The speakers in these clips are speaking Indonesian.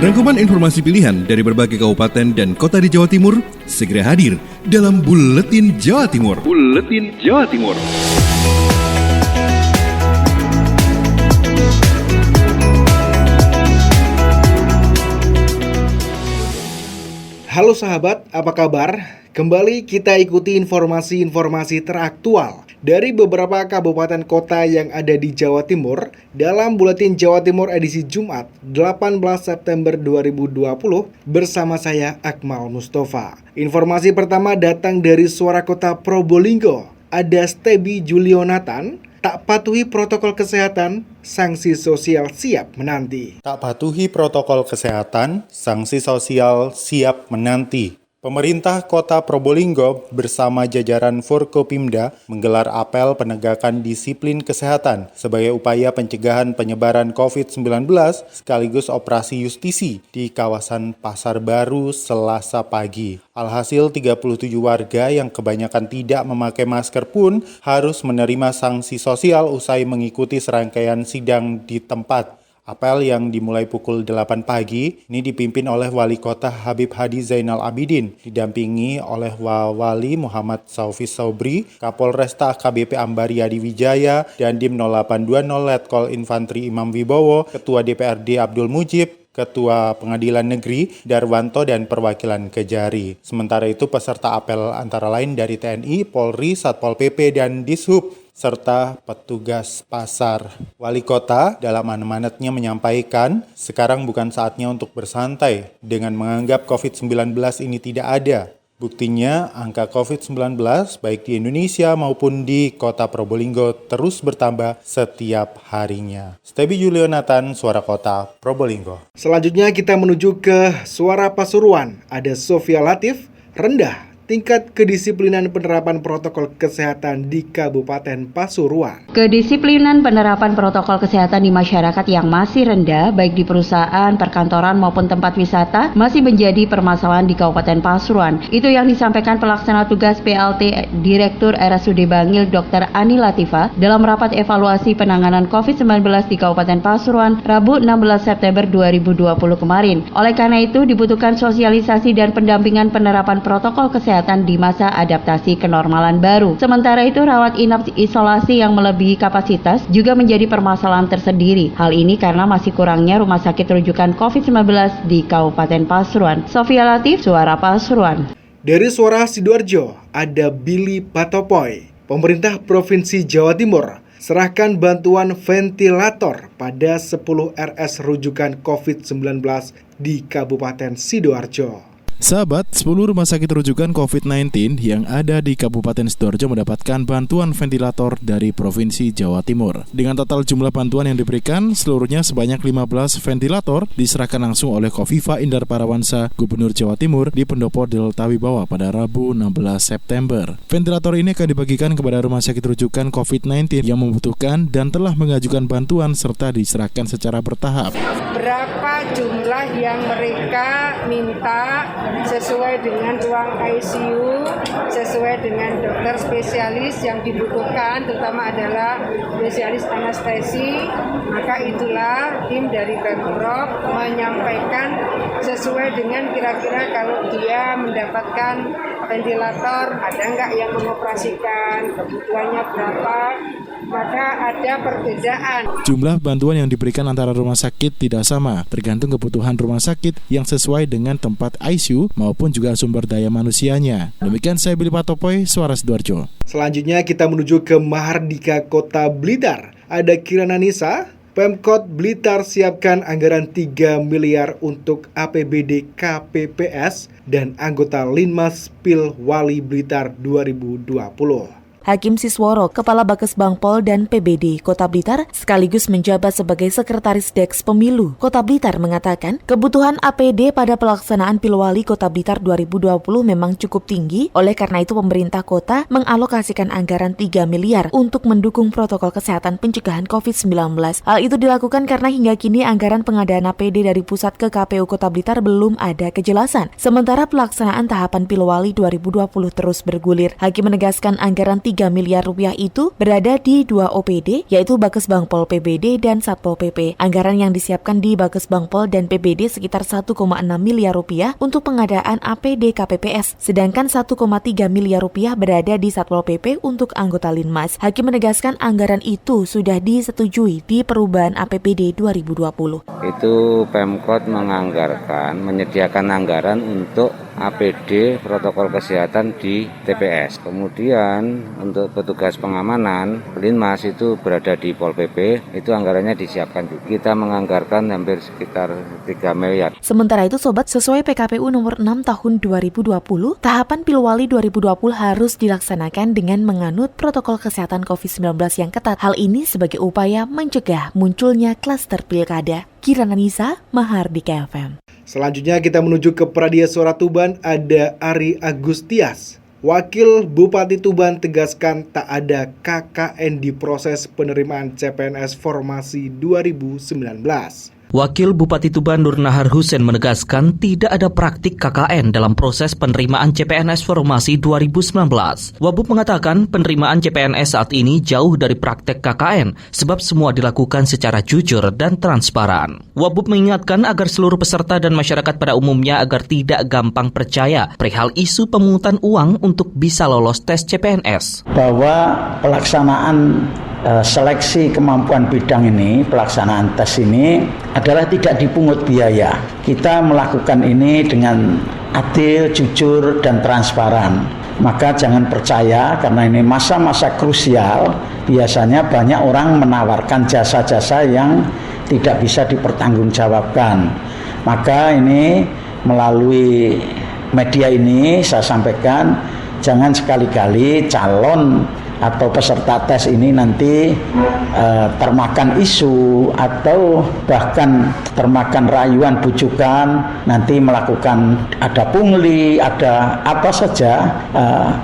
Rangkuman informasi pilihan dari berbagai kabupaten dan kota di Jawa Timur segera hadir dalam Buletin Jawa Timur. Buletin Jawa Timur. Halo sahabat, apa kabar? Kembali kita ikuti informasi-informasi teraktual dari beberapa kabupaten kota yang ada di Jawa Timur dalam Buletin Jawa Timur edisi Jumat 18 September 2020 bersama saya Akmal Mustafa. Informasi pertama datang dari Suara Kota Probolinggo. Ada Stebi Julionathan, tak patuhi protokol kesehatan, sanksi sosial siap menanti. Tak patuhi protokol kesehatan, sanksi sosial siap menanti. Pemerintah Kota Probolinggo bersama jajaran Forkopimda menggelar apel penegakan disiplin kesehatan sebagai upaya pencegahan penyebaran COVID-19 sekaligus operasi justisi di kawasan Pasar Baru Selasa pagi. Alhasil 37 warga yang kebanyakan tidak memakai masker pun harus menerima sanksi sosial usai mengikuti serangkaian sidang di tempat. Apel yang dimulai pukul 8 pagi ini dipimpin oleh Wali Kota Habib Hadi Zainal Abidin, didampingi oleh Wali Muhammad Saufis Sobri, Kapolresta AKBP Ambariyadi Wijaya, dan Dim 0820 Letkol Infantri Imam Wibowo, Ketua DPRD Abdul Mujib, Ketua Pengadilan Negeri Darwanto, dan perwakilan Kejari. Sementara itu peserta apel antara lain dari TNI, Polri, Satpol PP, dan Dishub, serta petugas pasar. Wali kota dalam amanatnya menyampaikan, sekarang bukan saatnya untuk bersantai dengan menganggap COVID-19 ini tidak ada. Buktinya, angka COVID-19 baik di Indonesia maupun di Kota Probolinggo terus bertambah setiap harinya. Stebi Julionathan, Suara Kota Probolinggo. Selanjutnya kita menuju ke Suara Pasuruan. Ada Sofia Latif, rendah tingkat kedisiplinan penerapan protokol kesehatan di Kabupaten Pasuruan. Kedisiplinan penerapan protokol kesehatan di masyarakat yang masih rendah, baik di perusahaan, perkantoran maupun tempat wisata, masih menjadi permasalahan di Kabupaten Pasuruan. Itu yang disampaikan pelaksana tugas PLT Direktur RSUD Bangil Dr. Ani Latifa dalam rapat evaluasi penanganan COVID-19 di Kabupaten Pasuruan Rabu 16 September 2020 kemarin. Oleh karena itu dibutuhkan sosialisasi dan pendampingan penerapan protokol kesehatan di masa adaptasi kenormalan baru. Sementara itu rawat inap isolasi yang melebihi kapasitas juga menjadi permasalahan tersendiri. Hal ini karena masih kurangnya rumah sakit rujukan COVID-19 di Kabupaten Pasuruan. Sofia Latif, Suara Pasuruan. Dari Suara Sidoarjo ada Billy Patopoy. Pemerintah Provinsi Jawa Timur serahkan bantuan ventilator pada 10 RS rujukan COVID-19 di Kabupaten Sidoarjo. Sahabat, 10 rumah sakit rujukan COVID-19 yang ada di Kabupaten Sidoarjo mendapatkan bantuan ventilator dari Provinsi Jawa Timur. Dengan total jumlah bantuan yang diberikan, seluruhnya sebanyak 15 ventilator diserahkan langsung oleh Kofifa Indar Parawansa, Gubernur Jawa Timur di Pendopo Delta Wibawa pada Rabu 16 September. Ventilator ini akan dibagikan kepada rumah sakit rujukan COVID-19 yang membutuhkan dan telah mengajukan bantuan serta diserahkan secara bertahap. Berapa jumlah yang mereka minta sesuai dengan ruang ICU, sesuai dengan dokter spesialis yang dibutuhkan, terutama adalah spesialis anestesi, maka itulah tim dari Pemprov menyampaikan sesuai dengan kira-kira kalau dia mendapatkan ventilator, ada nggak yang mengoperasikan, kebutuhannya berapa, maka ada perbedaan. Jumlah bantuan yang diberikan antara rumah sakit tidak sama, tergantung kebutuhan rumah sakit yang sesuai dengan tempat ICU maupun juga sumber daya manusianya. Demikian saya Billy Patopoy, Suara Sidoarjo. Selanjutnya kita menuju ke Mahardika Kota Blitar. Ada Kirana Nisa. Pemkot Blitar siapkan anggaran 3 miliar untuk APBD KPPS dan anggota Linmas Pilwali Blitar 2020. Hakim Sisworo, Kepala Bakes Bangpol dan PBD Kota Blitar, sekaligus menjabat sebagai Sekretaris Deks Pemilu Kota Blitar mengatakan, kebutuhan APD pada pelaksanaan Pilwali Kota Blitar 2020 memang cukup tinggi, oleh karena itu pemerintah kota mengalokasikan anggaran 3 miliar untuk mendukung protokol kesehatan pencegahan COVID-19. Hal itu dilakukan karena hingga kini anggaran pengadaan APD dari pusat ke KPU Kota Blitar belum ada kejelasan. Sementara pelaksanaan tahapan Pilwali 2020 terus bergulir. Hakim menegaskan anggaran 3 miliar rupiah itu berada di 2 OPD, yaitu Bakesbangpol PBD dan Satpol PP. Anggaran yang disiapkan di Bakesbangpol dan PBD sekitar 1,6 miliar rupiah untuk pengadaan APD KPPS, sedangkan 1,3 miliar rupiah berada di Satpol PP untuk anggota Linmas. Hakim menegaskan anggaran itu sudah disetujui di perubahan APBD 2020. Itu Pemkot menyediakan anggaran untuk APD protokol kesehatan di TPS. Kemudian untuk petugas pengamanan Linmas itu berada di Pol PP, itu anggarannya disiapkan juga. Kita menganggarkan hampir sekitar 3 miliar. Sementara itu Sobat, sesuai PKPU nomor 6 tahun 2020, tahapan Pilwali 2020 harus dilaksanakan dengan menganut protokol kesehatan COVID-19 yang ketat. Hal ini sebagai upaya mencegah munculnya klaster pilkada. Kirana Nisa, Mahardika FM. Selanjutnya kita menuju ke Pradia Suara Tuban, ada Ari Agustias. Wakil Bupati Tuban tegaskan tak ada KKN di proses penerimaan CPNS Formasi 2019. Wakil Bupati Tuban Nur Nahar Hussein menegaskan tidak ada praktik KKN dalam proses penerimaan CPNS Formasi 2019. Wabub mengatakan penerimaan CPNS saat ini jauh dari praktek KKN sebab semua dilakukan secara jujur dan transparan. Wabub mengingatkan agar seluruh peserta dan masyarakat pada umumnya agar tidak gampang percaya perihal isu pemungutan uang untuk bisa lolos tes CPNS. Bahwa pelaksanaan seleksi kemampuan bidang ini, pelaksanaan tes ini adalah tidak dipungut biaya. Kita melakukan ini dengan adil, jujur, dan transparan. Maka jangan percaya karena ini masa-masa krusial, biasanya banyak orang menawarkan jasa-jasa yang tidak bisa dipertanggungjawabkan. Maka ini melalui media ini saya sampaikan, jangan sekali-kali calon atau peserta tes ini nanti termakan isu atau bahkan termakan rayuan bujukan, nanti melakukan ada pungli, ada apa saja,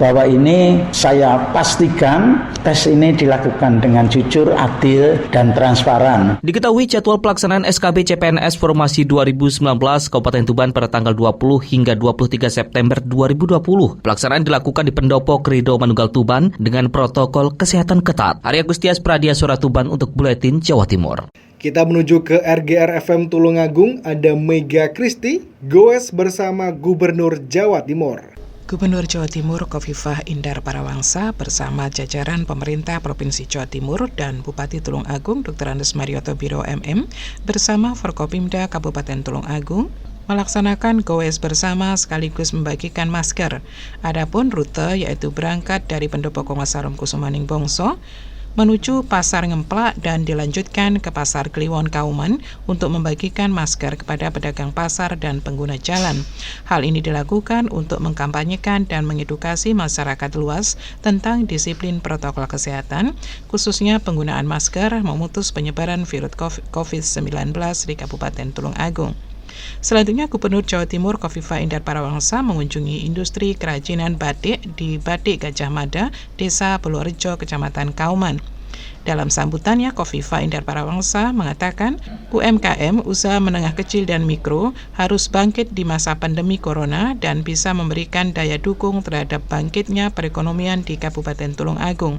bahwa ini saya pastikan tes ini dilakukan dengan jujur, adil, dan transparan. Diketahui jadwal pelaksanaan SKB CPNS Formasi 2019 Kabupaten Tuban pada tanggal 20 hingga 23 September 2020. Pelaksanaan dilakukan di Pendopo Krido Manunggal Tuban dengan protokol kesehatan ketat. Ari Agustias, Pradia Suara Tuban untuk Buletin Jawa Timur. Kita menuju ke RGR FM Tulungagung, ada Mega Kristi, goes bersama Gubernur Jawa Timur. Gubernur Jawa Timur Khofifah Indar Parawangsa bersama jajaran pemerintah Provinsi Jawa Timur dan Bupati Tulungagung Dr. Andes Marioto Biro MM bersama Forkopimda Kabupaten Tulungagung melaksanakan goes bersama sekaligus membagikan masker. Adapun rute yaitu berangkat dari Pendopo Kongasarum Kusumaning Bongso menuju Pasar Ngemplak dan dilanjutkan ke Pasar Kliwon Kauman untuk membagikan masker kepada pedagang pasar dan pengguna jalan. Hal ini dilakukan untuk mengkampanyekan dan mengedukasi masyarakat luas tentang disiplin protokol kesehatan, khususnya penggunaan masker memutus penyebaran virus COVID-19 di Kabupaten Tulungagung. Selanjutnya, Gubernur Jawa Timur Khofifah Indar Parawangsa mengunjungi industri kerajinan batik di Batik Gajah Mada, Desa Purworejo, Kecamatan Kauman. Dalam sambutannya, Khofifah Indar Parawangsa mengatakan UMKM usaha menengah kecil dan mikro harus bangkit di masa pandemi corona dan bisa memberikan daya dukung terhadap bangkitnya perekonomian di Kabupaten Tulungagung.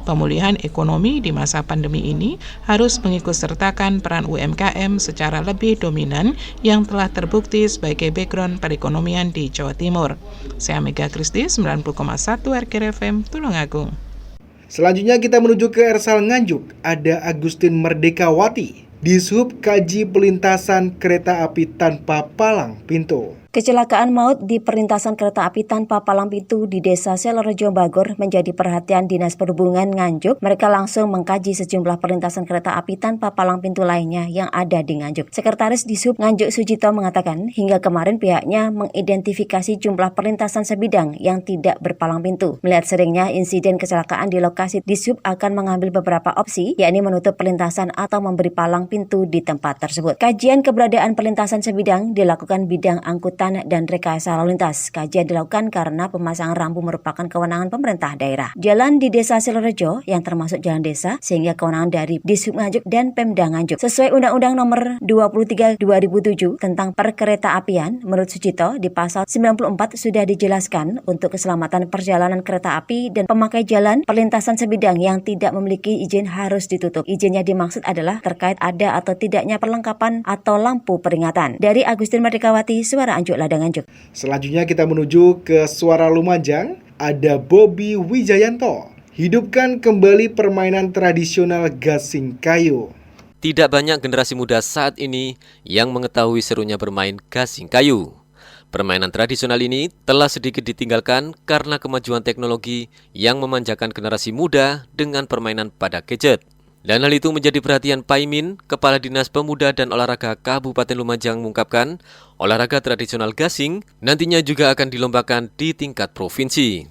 Pemulihan ekonomi di masa pandemi ini harus mengikutsertakan peran UMKM secara lebih dominan yang telah terbukti sebagai background perekonomian di Jawa Timur. Saya Mega Kristi, 90,1 RGR FM Tulungagung. Selanjutnya kita menuju ke Ersal Nganjuk, ada Agustin Merdekawati, Dishub kaji pelintasan kereta api tanpa palang pintu. Kecelakaan maut di perlintasan kereta api tanpa palang pintu di Desa Selorejo Bagor menjadi perhatian Dinas Perhubungan Nganjuk. Mereka langsung mengkaji sejumlah perlintasan kereta api tanpa palang pintu lainnya yang ada di Nganjuk. Sekretaris Dishub Nganjuk Sujito mengatakan hingga kemarin pihaknya mengidentifikasi jumlah perlintasan sebidang yang tidak berpalang pintu. Melihat seringnya insiden kecelakaan di lokasi, Dishub akan mengambil beberapa opsi, yakni menutup perlintasan atau memberi palang pintu di tempat tersebut. Kajian keberadaan perlintasan sebidang dilakukan bidang angkutan kemacetan dan rekayasa lalu lintas. Kajian dilakukan karena pemasangan rambu merupakan kewenangan pemerintah daerah. Jalan di Desa Silorejo yang termasuk jalan desa sehingga kewenangan dari Dishub Nganjuk dan Pemda Nganjuk. Sesuai Undang-Undang Nomor 23 2007 tentang Perkeretaapian, menurut Sucipto di pasal 94 sudah dijelaskan untuk keselamatan perjalanan kereta api dan pemakai jalan perlintasan sebidang yang tidak memiliki izin harus ditutup. Izinnya dimaksud adalah terkait ada atau tidaknya perlengkapan atau lampu peringatan. Dari Agustin Merdekawati, Suara Anjuk Ladang Anjuk. Selanjutnya kita menuju ke Suara Lumajang, ada Bobi Wijayanto. Hidupkan kembali permainan tradisional gasing kayu. Tidak banyak generasi muda saat ini yang mengetahui serunya bermain gasing kayu. Permainan tradisional ini telah sedikit ditinggalkan karena kemajuan teknologi yang memanjakan generasi muda dengan permainan pada gadget. Dan hal itu menjadi perhatian Paimin, Kepala Dinas Pemuda dan Olahraga Kabupaten Lumajang mengungkapkan, olahraga tradisional gasing nantinya juga akan dilombakan di tingkat provinsi.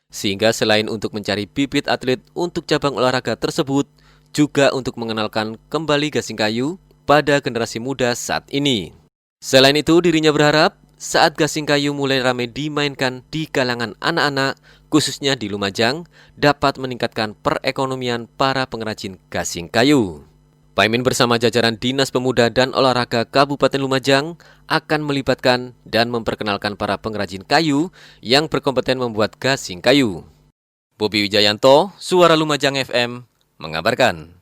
Sehingga selain untuk mencari bibit atlet untuk cabang olahraga tersebut, juga untuk mengenalkan kembali gasing kayu pada generasi muda saat ini. Selain itu, dirinya berharap saat gasing kayu mulai ramai dimainkan di kalangan anak-anak, khususnya di Lumajang, dapat meningkatkan perekonomian para pengrajin gasing kayu. Paimin bersama jajaran Dinas Pemuda dan Olahraga Kabupaten Lumajang akan melibatkan dan memperkenalkan para pengrajin kayu yang berkompeten membuat gasing kayu. Bobi Wijayanto, Suara Lumajang FM, mengabarkan.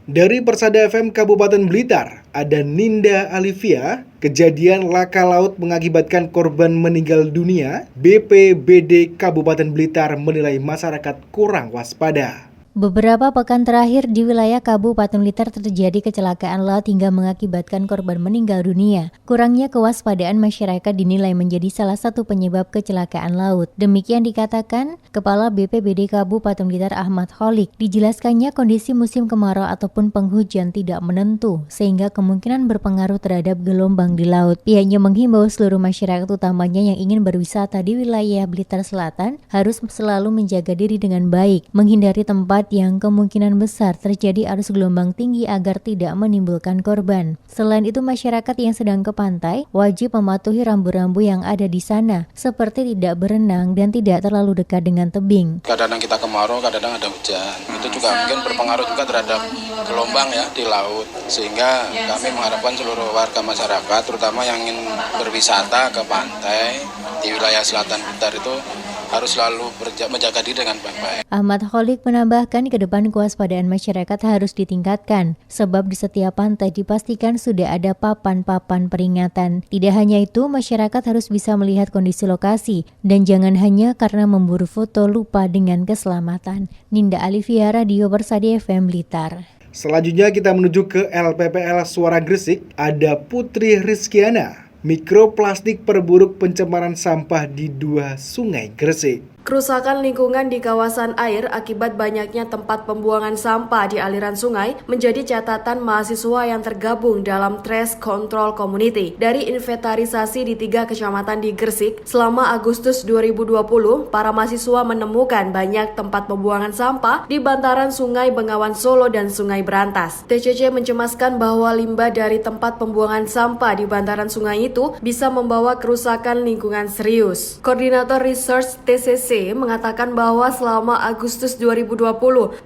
Dari Persada FM Kabupaten Blitar, ada Ninda Alivia. Kejadian laka laut mengakibatkan korban meninggal dunia. BPBD Kabupaten Blitar menilai masyarakat kurang waspada. Beberapa pekan terakhir di wilayah Kabupaten Blitar terjadi kecelakaan laut hingga mengakibatkan korban meninggal dunia. Kurangnya kewaspadaan masyarakat dinilai menjadi salah satu penyebab kecelakaan laut. Demikian dikatakan Kepala BPBD Kabupaten Blitar Ahmad Kholik. Dijelaskannya kondisi musim kemarau ataupun penghujan tidak menentu sehingga kemungkinan berpengaruh terhadap gelombang di laut. Pihaknya menghimbau seluruh masyarakat utamanya yang ingin berwisata di wilayah Blitar Selatan harus selalu menjaga diri dengan baik, menghindari tempat yang kemungkinan besar terjadi arus gelombang tinggi agar tidak menimbulkan korban. Selain itu, masyarakat yang sedang ke pantai wajib mematuhi rambu-rambu yang ada di sana, seperti tidak berenang dan tidak terlalu dekat dengan tebing. Kadang-kadang kita kemarau, kadang-kadang ada hujan. Itu juga mungkin berpengaruh juga terhadap gelombang ya di laut. Sehingga kami mengharapkan seluruh warga masyarakat, terutama yang ingin berwisata ke pantai di wilayah selatan Blitar itu harus selalu menjaga diri dengan baik-baik. Ahmad Kholik menambahkan ke depan kewaspadaan masyarakat harus ditingkatkan, sebab di setiap pantai dipastikan sudah ada papan-papan peringatan. Tidak hanya itu, masyarakat harus bisa melihat kondisi lokasi, dan jangan hanya karena memburu foto lupa dengan keselamatan. Ninda Alivia, Radio Persada FM Blitar. Selanjutnya kita menuju ke LPPL Suara Gresik, ada Putri Rizkiana. Mikroplastik perburuk pencemaran sampah di 2 sungai Gresik. Kerusakan lingkungan di kawasan air akibat banyaknya tempat pembuangan sampah di aliran sungai menjadi catatan mahasiswa yang tergabung dalam Trash Control Community. Dari inventarisasi di 3 kecamatan di Gresik, selama Agustus 2020, para mahasiswa menemukan banyak tempat pembuangan sampah di bantaran Sungai Bengawan Solo dan Sungai Berantas. TCC mencemaskan bahwa limbah dari tempat pembuangan sampah di bantaran sungai itu bisa membawa kerusakan lingkungan serius. Koordinator Research TCC mengatakan bahwa selama Agustus 2020,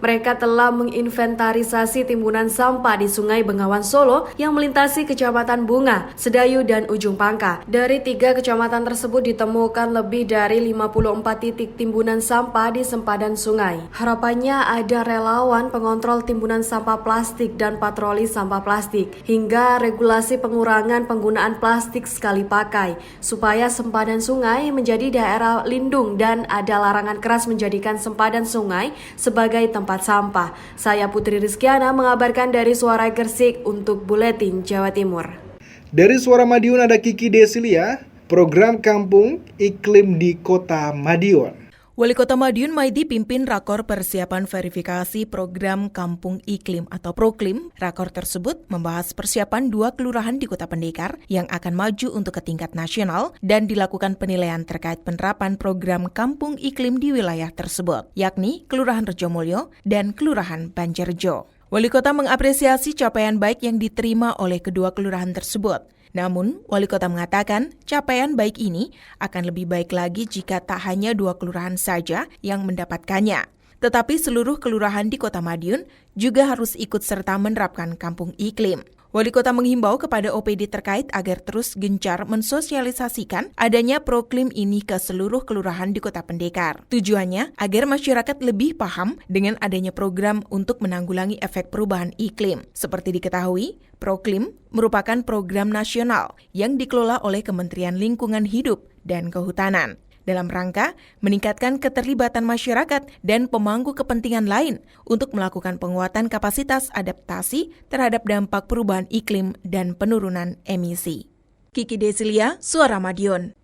mereka telah menginventarisasi timbunan sampah di Sungai Bengawan Solo yang melintasi Kecamatan Bunga, Sedayu, dan Ujung Pangka. Dari 3 kecamatan tersebut ditemukan lebih dari 54 titik timbunan sampah di sempadan sungai. Harapannya ada relawan pengontrol timbunan sampah plastik dan patroli sampah plastik, hingga regulasi pengurangan penggunaan plastik sekali pakai, supaya sempadan sungai menjadi daerah lindung dan ada larangan keras menjadikan sempadan sungai sebagai tempat sampah. Saya Putri Rizkiana mengabarkan dari Suara Gresik untuk Buletin Jawa Timur. Dari Suara Madiun ada Kiki Desilia, program kampung iklim di Kota Madiun. Wali Kota Madiun Maidi pimpin rakor persiapan verifikasi program Kampung Iklim atau Proklim. Rakor tersebut membahas persiapan 2 kelurahan di Kota Pendekar yang akan maju untuk ke tingkat nasional dan dilakukan penilaian terkait penerapan program Kampung Iklim di wilayah tersebut, yakni Kelurahan Rejomulyo dan Kelurahan Banjarjo. Wali Kota mengapresiasi capaian baik yang diterima oleh kedua kelurahan tersebut. Namun, Wali Kota mengatakan capaian baik ini akan lebih baik lagi jika tak hanya 2 kelurahan saja yang mendapatkannya. Tetapi seluruh kelurahan di Kota Madiun juga harus ikut serta menerapkan kampung iklim. Wali Kota menghimbau kepada OPD terkait agar terus gencar mensosialisasikan adanya proklim ini ke seluruh kelurahan di Kota Pendekar. Tujuannya agar masyarakat lebih paham dengan adanya program untuk menanggulangi efek perubahan iklim. Seperti diketahui, proklim merupakan program nasional yang dikelola oleh Kementerian Lingkungan Hidup dan Kehutanan dalam rangka meningkatkan keterlibatan masyarakat dan pemangku kepentingan lain untuk melakukan penguatan kapasitas adaptasi terhadap dampak perubahan iklim dan penurunan emisi. Kiki Desilia, Suara Madiun.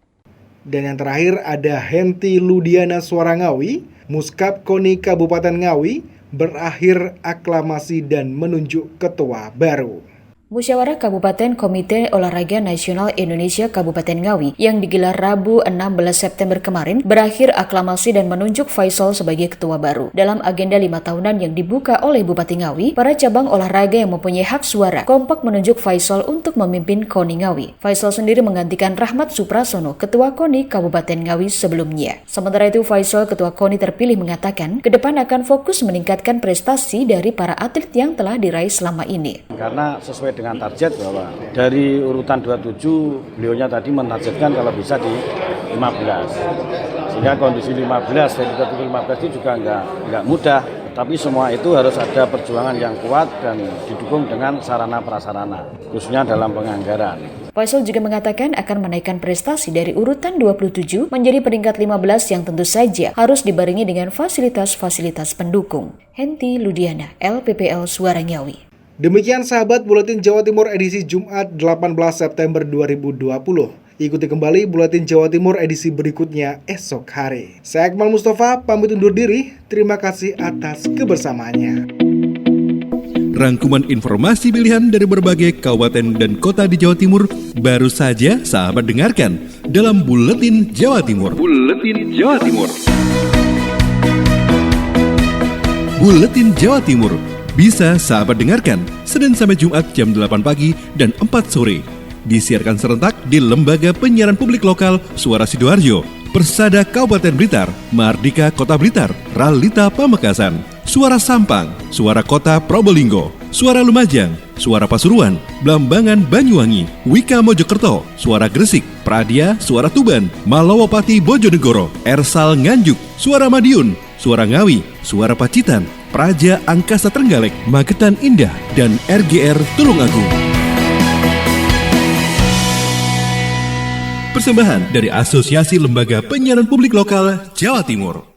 Dan yang terakhir ada Henti Ludiana Suara Ngawi, Muskap KONI Kabupaten Ngawi, berakhir aklamasi dan menunjuk ketua baru. Musyawarah Kabupaten Komite Olahraga Nasional Indonesia Kabupaten Ngawi yang digelar Rabu 16 September kemarin berakhir aklamasi dan menunjuk Faisal sebagai ketua baru. Dalam agenda 5 tahunan yang dibuka oleh Bupati Ngawi, para cabang olahraga yang mempunyai hak suara kompak menunjuk Faisal untuk memimpin KONI Ngawi. Faisal sendiri menggantikan Rahmat Suprasono, ketua KONI Kabupaten Ngawi sebelumnya. Sementara itu, Faisal, ketua KONI terpilih, mengatakan ke depan akan fokus meningkatkan prestasi dari para atlet yang telah diraih selama ini. Karena sesuai dengan target bahwa dari urutan 27 beliaunya tadi menargetkan kalau bisa di 15, sehingga kondisi 15 dari 15 itu juga nggak mudah, tapi semua itu harus ada perjuangan yang kuat dan didukung dengan sarana prasarana, khususnya dalam penganggaran. Faisal juga mengatakan akan menaikkan prestasi dari urutan 27 menjadi peringkat 15 yang tentu saja harus dibarengi dengan fasilitas-fasilitas pendukung. Henti Ludiana, LPPL Suara Ngawi. Demikian sahabat Buletin Jawa Timur edisi Jumat 18 September 2020. Ikuti kembali Buletin Jawa Timur edisi berikutnya esok hari. Saya Akmal Mustafa pamit undur diri. Terima kasih atas kebersamaannya. Rangkuman informasi pilihan dari berbagai kabupaten dan kota di Jawa Timur baru saja sahabat dengarkan dalam Buletin Jawa Timur. Buletin Jawa Timur. Buletin Jawa Timur bisa sahabat dengarkan Senin sampai Jumat jam 8 pagi dan 4 sore. Disiarkan serentak di Lembaga Penyiaran Publik Lokal Suara Sidoarjo, Persada Kabupaten Blitar, Mardika Kota Blitar, Ralita Pamekasan, Suara Sampang, Suara Kota Probolinggo, Suara Lumajang, Suara Pasuruan, Blambangan Banyuwangi, Wika Mojokerto, Suara Gresik, Pradia, Suara Tuban, Malawapati Bojonegoro, Ersal Nganjuk, Suara Madiun, Suara Ngawi, Suara Pacitan, Praja Angkasa Trenggalek, Magetan Indah, dan RGR Tulungagung. Persembahan dari Asosiasi Lembaga Penyiaran Publik Lokal Jawa Timur.